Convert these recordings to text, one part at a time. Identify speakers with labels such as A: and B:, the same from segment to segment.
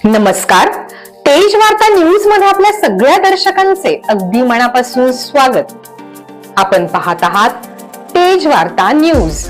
A: नमस्कार, तेज वार्ता न्यूज मध्ये आपल्या सगळ्या दर्शकांचे अगदी मनापासून स्वागत। आपण पाहत आहात तेज वार्ता न्यूज।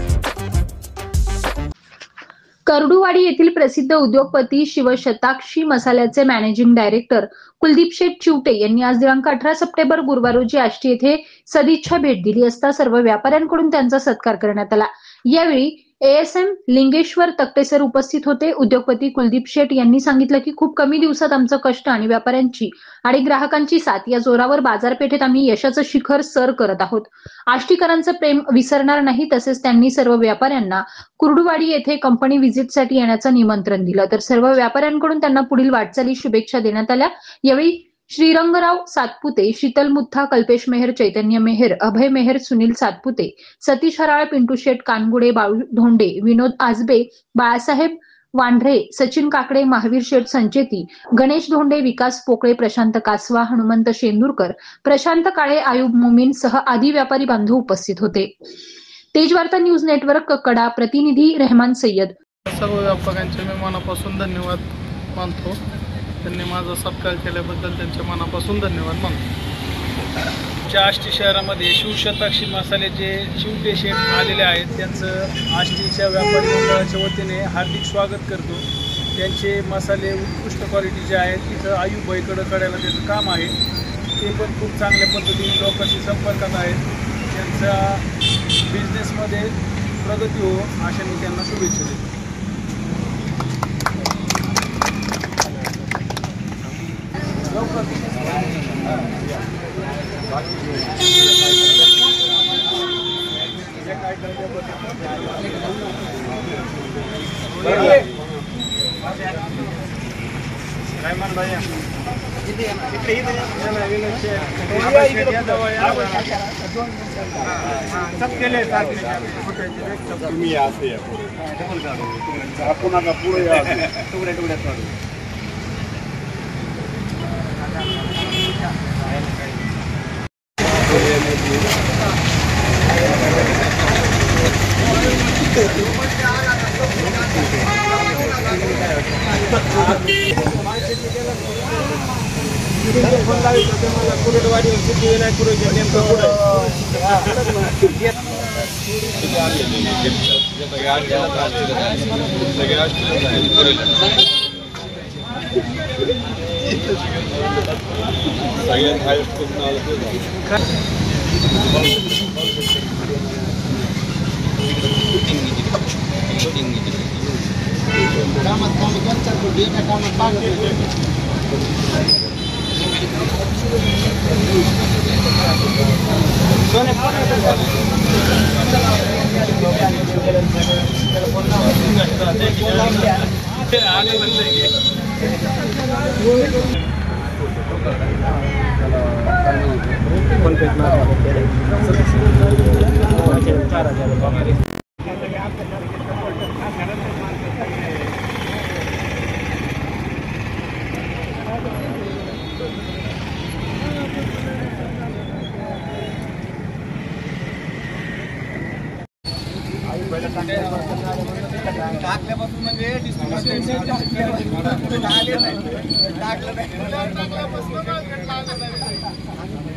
B: करडूवाडी येथील प्रसिद्ध उद्योगपती शिवशताक्षी मसाल्याचे मॅनेजिंग डायरेक्टर कुलदीप शेठ चिवटे यांनी आज दिनांक 18 सप्टेंबर गुरुवार रोजी आष्टी येथे सदिच्छा भेट दिली असता सर्व व्यापाऱ्यांकडून त्यांचा सत्कार करण्यात आला। यावेळी एएसएम लिंगेश्वर तक्तेसर उपस्थित होते। उद्योगपती कुलदीप शेठ यांनी सांगितलं की खूप कमी दिवसात आमचं कष्ट आणि व्यापाऱ्यांची आणि ग्राहकांची साथ या जोरावर बाजारपेठेत आम्ही यशाचं शिखर सर करत आहोत। आष्टीकरांचं प्रेम विसरणार नाही। तसेच त्यांनी सर्व व्यापाऱ्यांना कुर्डुवाडी येथे कंपनी व्हिजिटसाठी येण्याचं निमंत्रण दिलं। तर सर्व व्यापाऱ्यांकडून त्यांना पुढील वाटचाली शुभेच्छा देण्यात आल्या। यावेळी श्रीरंगराव सातपुते, शीतल मुथा, कल्पेश मेहर, चैतन्य मेहर, अभय मेहर, सुनील सातपुते, सतीश हराळ, पिंटू शेठ कानगुडे, बाळू धोंडे, विनोद आजबे, बाळासाहेब वांढरे, सचिन काकडे, महावीर शेठ संचेती, गणेश धोंडे, विकास पोकळे, प्रशांत कासवा, हनुमंत शेंदूरकर, प्रशांत काळे, आयुब मुमीन सह आदी व्यापारी बांधव उपस्थित होते। तेज वार्ता न्यूज नेटवर्क कडा प्रतिनिधी रहमान सय्यद।
C: सर्व व्यापाऱ्यांचे मी मनापासून धन्यवाद मानतो। त्यांनी माझा सत्कार केल्याबद्दल त्यांच्या मनापासून धन्यवाद मानतो। ज्या आष्टी शहरामध्ये शिवशताक्षी मसाल्याचे चिवटे शेठ आलेले आहेत त्यांचं आष्टीच्या व्यापारी मंडळाच्या वतीने हार्दिक स्वागत करतो। त्यांचे मसाले उत्कृष्ट क्वालिटीचे आहेत। तिथं आयुबाईकडं कड्याला त्याचं काम आहे, ते पण खूप चांगल्या पद्धतीने लोकांशी संपर्कात आहेत। त्यांचा बिझनेसमध्ये प्रगती हो अशा मी त्यांना शुभेच्छा देतो।
D: टाकल्यापासून म्हणजे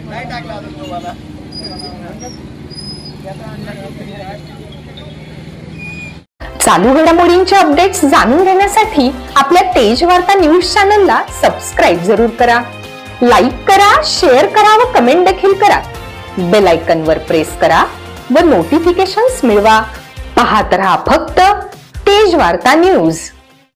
D: नाही टाकला अजून तुम्हाला।
A: चालू घडामोडींचे अपडेट्स जाणून घेण्यासाठी आपल्या तेज वार्ता न्यूज चॅनलला सबस्क्राइब जरूर करा, लाईक करा, शेअर करा व कमेंट देखील करा। बेल आयकॉन वर प्रेस करा व नोटिफिकेशन्स मिळवा। पाहत रहा फक्त तेज वार्ता न्यूज।